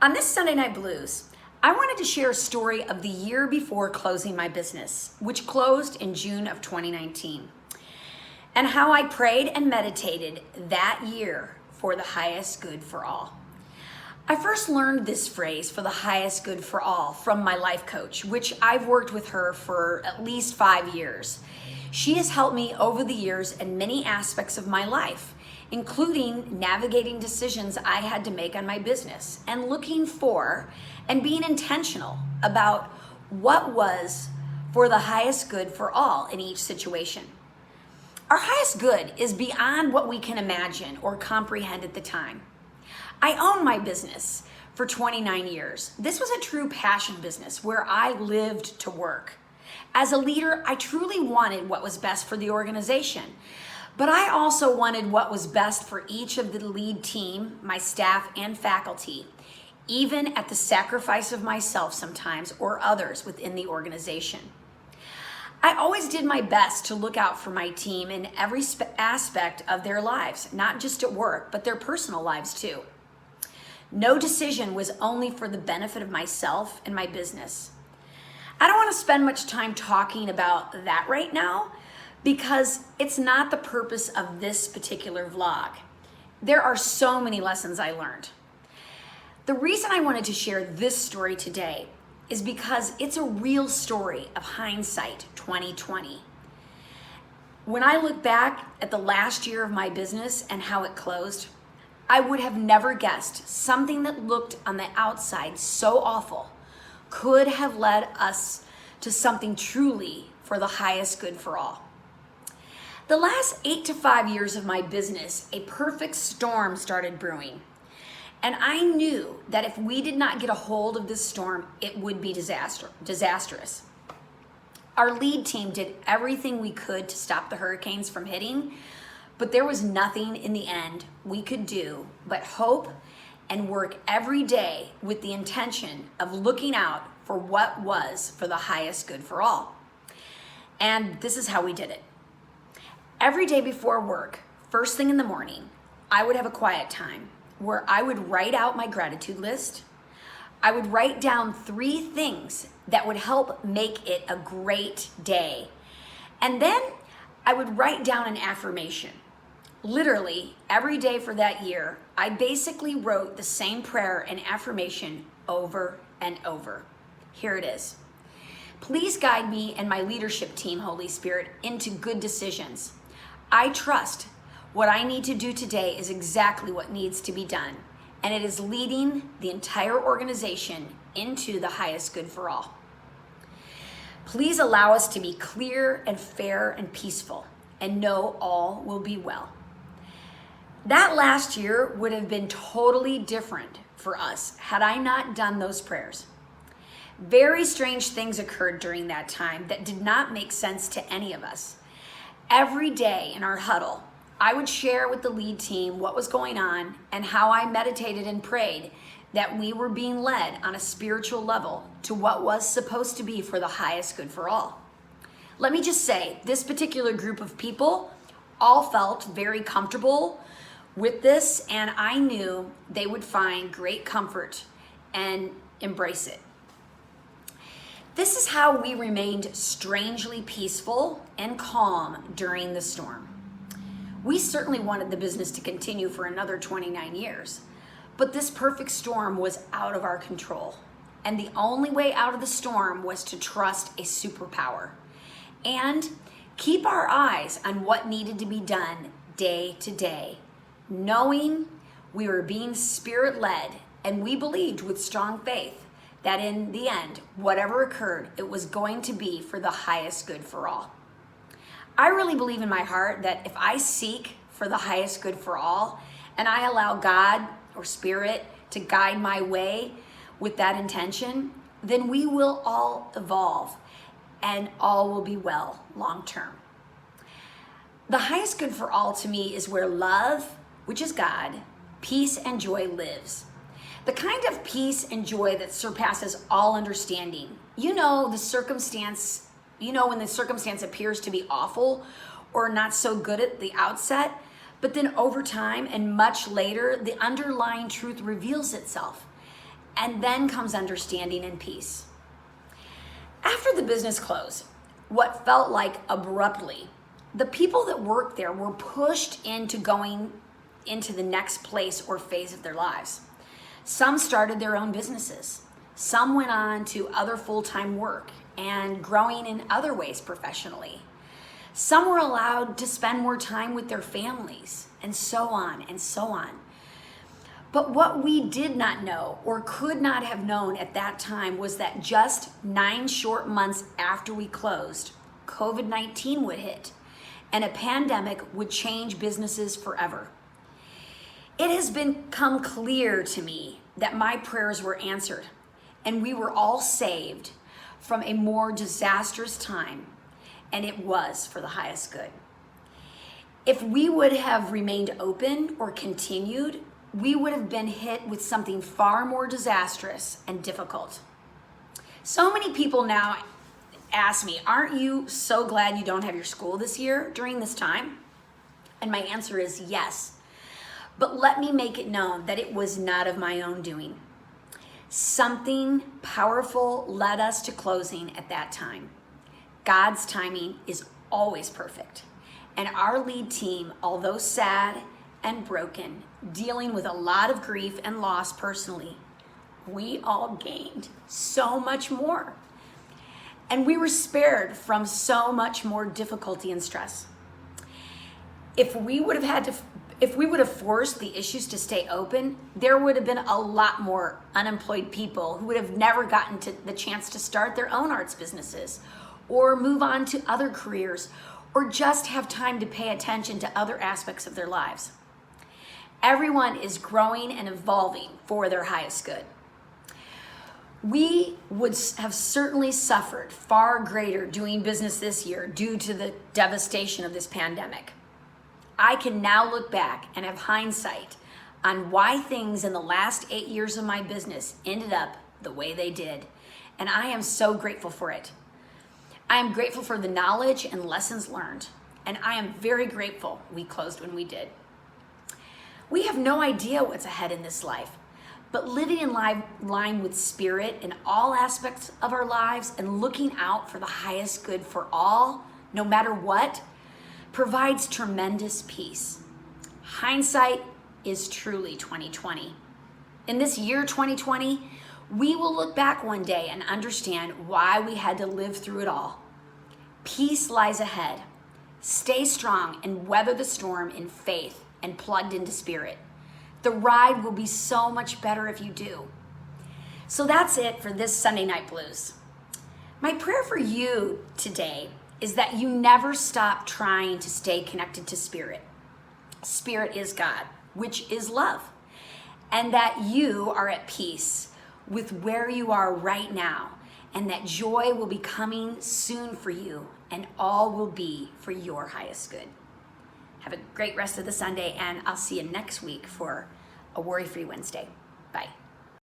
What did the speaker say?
On this Sunday Night Blues, I wanted to share a story of the year before closing my business, which closed in June of 2019, and how I prayed and meditated that year for the highest good for all. I first learned this phrase, for the highest good for all, from my life coach, which I've worked with her for at least 5 years. She has helped me over the years in many aspects of my life, including navigating decisions I had to make on my business and looking for and being intentional about what was for the highest good for all in each situation. Our highest good is beyond what we can imagine or comprehend at the time. I own my business for 29 years. This was a true passion business where I lived to work. As a leader, I truly wanted what was best for the organization, but I also wanted what was best for each of the lead team, my staff, and faculty, even at the sacrifice of myself sometimes or others within the organization. I always did my best to look out for my team in every aspect of their lives, not just at work, but their personal lives too. No decision was only for the benefit of myself and my business. I don't want to spend much time talking about that right now because it's not the purpose of this particular vlog. There are so many lessons I learned. The reason I wanted to share this story today is because it's a real story of hindsight 2020. When I look back at the last year of my business and how it closed, I would have never guessed something that looked on the outside so awful could have led us to something truly for the highest good for all. The last 8 to 5 years of my business, a perfect storm started brewing. And I knew that if we did not get a hold of this storm, it would be disastrous. Our lead team did everything we could to stop the hurricanes from hitting, but there was nothing in the end we could do but hope and work every day with the intention of looking out for what was for the highest good for all. And this is how we did it. Every day before work, first thing in the morning, I would have a quiet time where I would write out my gratitude list. I would write down 3 things that would help make it a great day. And then I would write down an affirmation. Literally, every day for that year, I basically wrote the same prayer and affirmation over and over. Here it is. Please guide me and my leadership team, Holy Spirit, into good decisions. I trust what I need to do today is exactly what needs to be done, and it is leading the entire organization into the highest good for all. Please allow us to be clear and fair and peaceful, and know all will be well. That last year would have been totally different for us had I not done those prayers. Very strange things occurred during that time that did not make sense to any of us. Every day in our huddle, I would share with the lead team what was going on and how I meditated and prayed that we were being led on a spiritual level to what was supposed to be for the highest good for all. Let me just say, this particular group of people all felt very comfortable with this, and I knew they would find great comfort and embrace it. This is how we remained strangely peaceful and calm during the storm. We certainly wanted the business to continue for another 29 years, but this perfect storm was out of our control. And the only way out of the storm was to trust a superpower and keep our eyes on what needed to be done day to day, knowing we were being spirit-led, and we believed with strong faith that in the end, whatever occurred, it was going to be for the highest good for all. I really believe in my heart that if I seek for the highest good for all, and I allow God or Spirit to guide my way with that intention, then we will all evolve and all will be well long term. The highest good for all to me is where love, which is God, peace and joy lives. The kind of peace and joy that surpasses all understanding. You know, when the circumstance appears to be awful or not so good at the outset, but then over time and much later, the underlying truth reveals itself. and then comes understanding and peace. After the business closed, what felt like abruptly, the people that worked there were pushed into going into the next place or phase of their lives. Some started their own businesses. Some went on to other full-time work and growing in other ways professionally. Some were allowed to spend more time with their families, and so on and so on. But what we did not know or could not have known at that time was that just 9 short months after we closed, COVID-19 would hit, and a pandemic would change businesses forever. It has become clear to me that my prayers were answered, and we were all saved from a more disastrous time, and it was for the highest good. If we would have remained open or continued, we would have been hit with something far more disastrous and difficult. So many people now ask me, aren't you so glad you don't have your school this year during this time? And my answer is yes. But let me make it known that it was not of my own doing. Something powerful led us to closing at that time. God's timing is always perfect. And our lead team, although sad and broken, dealing with a lot of grief and loss personally, we all gained so much more. And we were spared from so much more difficulty and stress. If we would have forced the issues to stay open, there would have been a lot more unemployed people who would have never gotten to the chance to start their own arts businesses or move on to other careers or just have time to pay attention to other aspects of their lives. Everyone is growing and evolving for their highest good. We would have certainly suffered far greater doing business this year due to the devastation of this pandemic. I can now look back and have hindsight on why things in the last 8 years of my business ended up the way they did, and I am so grateful for it. I am grateful for the knowledge and lessons learned, and I am very grateful we closed when we did. We have no idea what's ahead in this life, but living in line with spirit in all aspects of our lives and looking out for the highest good for all, no matter what, provides tremendous peace. Hindsight is truly 2020. In this year 2020, we will look back one day and understand why we had to live through it all. Peace lies ahead. Stay strong and weather the storm in faith and plugged into spirit. The ride will be so much better if you do. So that's it for this Sunday Night Blues. My prayer for you today is that you never stop trying to stay connected to spirit. Spirit is God, which is love, and that you are at peace with where you are right now, and that joy will be coming soon for you, and all will be for your highest good. Have a great rest of the Sunday, and I'll see you next week for a Worry-Free Wednesday. Bye.